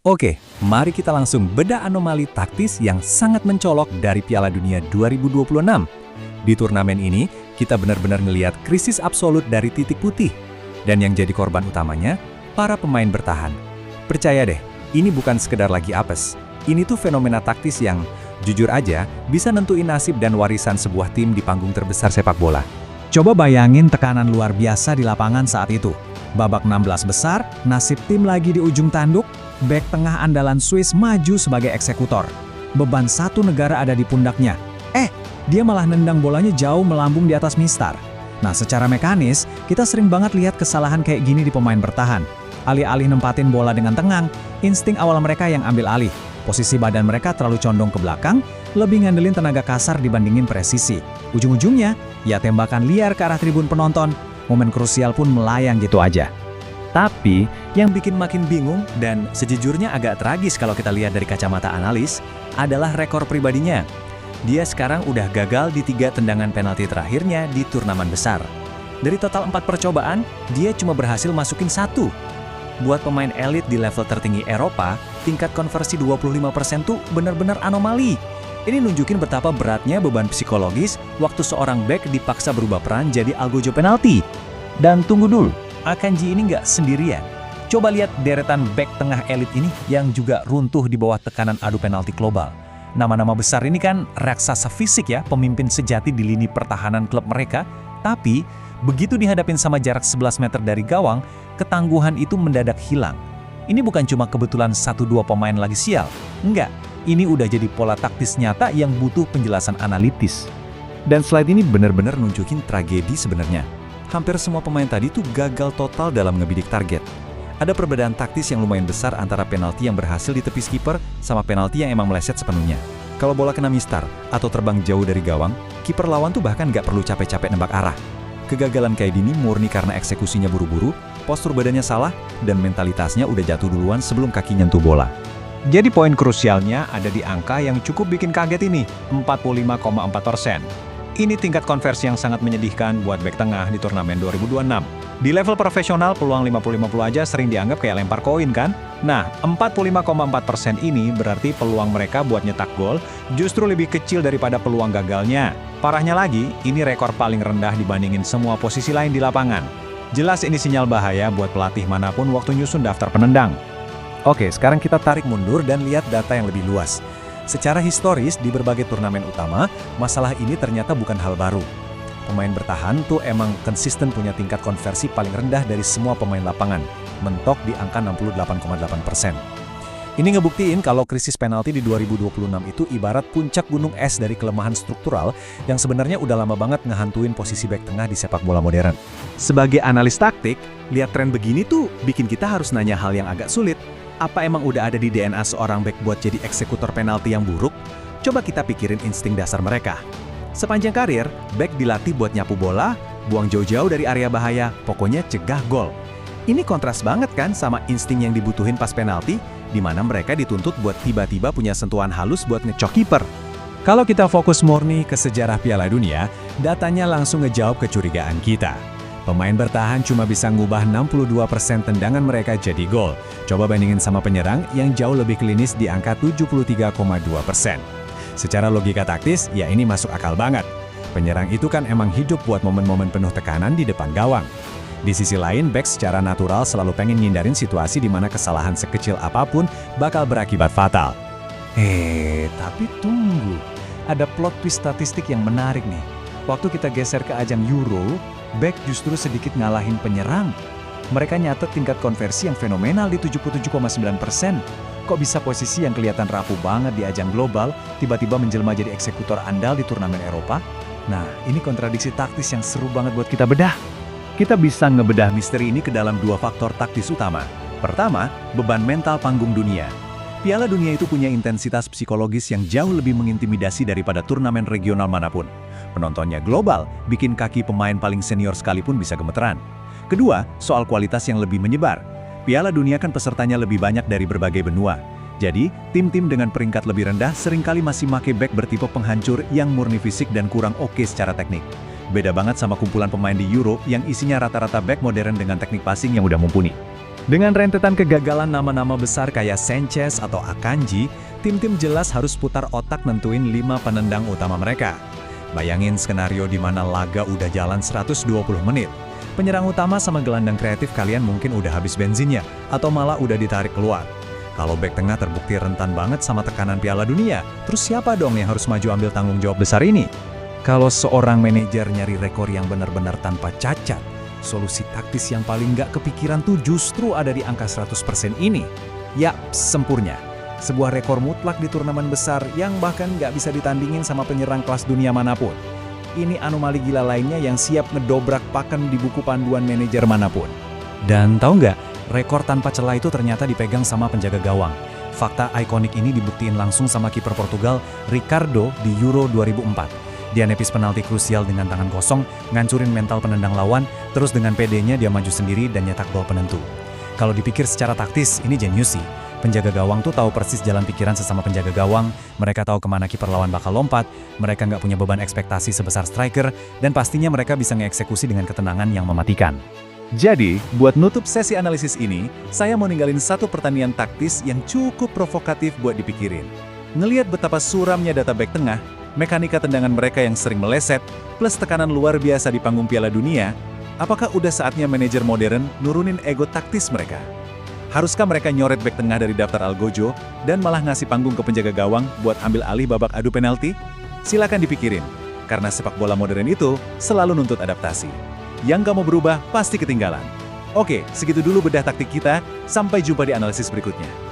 Oke, mari kita langsung bedah anomali taktis yang sangat mencolok dari Piala Dunia 2026. Di turnamen ini, kita benar-benar ngelihat krisis absolut dari titik putih. Dan yang jadi korban utamanya, para pemain bertahan. Percaya deh, ini bukan sekedar lagi apes. Ini tuh fenomena taktis yang, jujur aja, bisa nentuin nasib dan warisan sebuah tim di panggung terbesar sepak bola. Coba bayangin tekanan luar biasa di lapangan saat itu. Babak 16 besar, nasib tim lagi di ujung tanduk, bek tengah andalan Swiss maju sebagai eksekutor. Beban satu negara ada di pundaknya. Dia malah nendang bolanya jauh melambung di atas mistar. Nah, secara mekanis, kita sering banget lihat kesalahan kayak gini di pemain bertahan. Alih-alih nempatin bola dengan tenang, insting awal mereka yang ambil alih. Posisi badan mereka terlalu condong ke belakang, lebih ngandelin tenaga kasar dibandingin presisi. Ujung-ujungnya, ya tembakan liar ke arah tribun penonton. Momen krusial pun melayang gitu aja. Tapi, yang bikin makin bingung dan sejujurnya agak tragis kalau kita lihat dari kacamata analis, adalah rekor pribadinya. Dia sekarang udah gagal di 3 tendangan penalti terakhirnya di turnamen besar. Dari total 4 percobaan, dia cuma berhasil masukin 1. Buat pemain elit di level tertinggi Eropa, tingkat konversi 25% tuh benar-benar anomali. Ini nunjukin betapa beratnya beban psikologis waktu seorang bek dipaksa berubah peran jadi algojo penalti. Dan tunggu dulu, Akanji ini nggak sendirian. Coba lihat deretan bek tengah elit ini yang juga runtuh di bawah tekanan adu penalti global. Nama-nama besar ini kan raksasa fisik ya, pemimpin sejati di lini pertahanan klub mereka. Tapi, begitu dihadapin sama jarak 11 meter dari gawang, ketangguhan itu mendadak hilang. Ini bukan cuma kebetulan 1-2 pemain lagi sial. Enggak, ini udah jadi pola taktis nyata yang butuh penjelasan analitis. Dan slide ini benar-benar nunjukin tragedi sebenarnya. Hampir semua pemain tadi tuh gagal total dalam ngebidik target. Ada perbedaan taktis yang lumayan besar antara penalti yang berhasil ditepis kiper sama penalti yang emang meleset sepenuhnya. Kalau bola kena mistar atau terbang jauh dari gawang, kiper lawan tuh bahkan nggak perlu capek-capek nembak arah. Kegagalan kayak gini murni karena eksekusinya buru-buru, postur badannya salah, dan mentalitasnya udah jatuh duluan sebelum kaki nyentuh bola. Jadi poin krusialnya ada di angka yang cukup bikin kaget ini, 45,4%. Ini tingkat konversi yang sangat menyedihkan buat bek tengah di turnamen 2026. Di level profesional, peluang 50-50 aja sering dianggap kayak lempar koin kan? Nah, 45,4% ini berarti peluang mereka buat nyetak gol justru lebih kecil daripada peluang gagalnya. Parahnya lagi, ini rekor paling rendah dibandingin semua posisi lain di lapangan. Jelas ini sinyal bahaya buat pelatih manapun waktu nyusun daftar penendang. Oke, sekarang kita tarik mundur dan lihat data yang lebih luas. Secara historis, di berbagai turnamen utama, masalah ini ternyata bukan hal baru. Pemain bertahan tuh emang konsisten punya tingkat konversi paling rendah dari semua pemain lapangan, mentok di angka 68,8%. Ini ngebuktiin kalau krisis penalti di 2026 itu ibarat puncak gunung es dari kelemahan struktural yang sebenarnya udah lama banget ngehantuin posisi bek tengah di sepak bola modern. Sebagai analis taktik, lihat tren begini tuh bikin kita harus nanya hal yang agak sulit. Apa emang udah ada di DNA seorang bek buat jadi eksekutor penalti yang buruk? Coba kita pikirin insting dasar mereka. Sepanjang karir, bek dilatih buat nyapu bola, buang jauh-jauh dari area bahaya, pokoknya cegah gol. Ini kontras banget kan sama insting yang dibutuhin pas penalti, di mana mereka dituntut buat tiba-tiba punya sentuhan halus buat ngecok kiper. Kalau kita fokus murni ke sejarah Piala Dunia, datanya langsung ngejawab kecurigaan kita. Pemain bertahan cuma bisa ngubah 62% tendangan mereka jadi gol. Coba bandingin sama penyerang yang jauh lebih klinis di angka 73,2%. Secara logika taktis, ya ini masuk akal banget. Penyerang itu kan emang hidup buat momen-momen penuh tekanan di depan gawang. Di sisi lain, bek secara natural selalu pengen ngindarin situasi di mana kesalahan sekecil apapun bakal berakibat fatal. Tapi tunggu. Ada plot twist statistik yang menarik nih. Waktu kita geser ke ajang Euro, bek justru sedikit ngalahin penyerang. Mereka nyatet tingkat konversi yang fenomenal di 77,9%. Kok bisa posisi yang kelihatan rapuh banget di ajang global, tiba-tiba menjelma jadi eksekutor andal di turnamen Eropa? Nah, ini kontradiksi taktis yang seru banget buat kita bedah. Kita bisa ngebedah misteri ini ke dalam 2 faktor taktis utama. Pertama, beban mental panggung dunia. Piala Dunia itu punya intensitas psikologis yang jauh lebih mengintimidasi daripada turnamen regional manapun. Penontonnya global, bikin kaki pemain paling senior sekalipun bisa gemeteran. Kedua, soal kualitas yang lebih menyebar. Piala Dunia kan pesertanya lebih banyak dari berbagai benua. Jadi, tim-tim dengan peringkat lebih rendah seringkali masih make bek bertipe penghancur yang murni fisik dan kurang oke secara teknik. Beda banget sama kumpulan pemain di Euro yang isinya rata-rata bek modern dengan teknik passing yang udah mumpuni. Dengan rentetan kegagalan nama-nama besar kayak Sanchez atau Akanji, tim-tim jelas harus putar otak nentuin 5 penendang utama mereka. Bayangin skenario di mana laga udah jalan 120 menit. Penyerang utama sama gelandang kreatif kalian mungkin udah habis bensinnya, atau malah udah ditarik keluar. Kalau bek tengah terbukti rentan banget sama tekanan Piala Dunia, terus siapa dong yang harus maju ambil tanggung jawab besar ini? Kalau seorang manajer nyari rekor yang benar-benar tanpa cacat, solusi taktis yang paling nggak kepikiran tuh justru ada di angka 100% ini. Ya, sempurna. Sebuah rekor mutlak di turnamen besar yang bahkan nggak bisa ditandingin sama penyerang kelas dunia manapun. Ini anomali gila lainnya yang siap ngedobrak pakan di buku panduan manajer manapun. Dan tahu nggak, rekor tanpa celah itu ternyata dipegang sama penjaga gawang. Fakta ikonik ini dibuktiin langsung sama kiper Portugal, Ricardo, di Euro 2004. Dia nepis penalti krusial dengan tangan kosong, ngancurin mental penendang lawan, terus dengan PD-nya dia maju sendiri dan nyetak gol penentu. Kalau dipikir secara taktis, ini jenius sih. Penjaga gawang tuh tahu persis jalan pikiran sesama penjaga gawang, mereka tahu kemana kiper lawan bakal lompat, mereka nggak punya beban ekspektasi sebesar striker, dan pastinya mereka bisa ngeeksekusi dengan ketenangan yang mematikan. Jadi, buat nutup sesi analisis ini, saya mau ninggalin satu pertandingan taktis yang cukup provokatif buat dipikirin. Ngelihat betapa suramnya data bek tengah, mekanika tendangan mereka yang sering meleset, plus tekanan luar biasa di panggung Piala Dunia, apakah udah saatnya manajer modern nurunin ego taktis mereka? Haruskah mereka nyoret bek tengah dari daftar Algojo dan malah ngasih panggung ke penjaga gawang buat ambil alih babak adu penalti? Silakan dipikirin, karena sepak bola modern itu selalu nuntut adaptasi. Yang gak mau berubah pasti ketinggalan. Oke, segitu dulu bedah taktik kita, sampai jumpa di analisis berikutnya.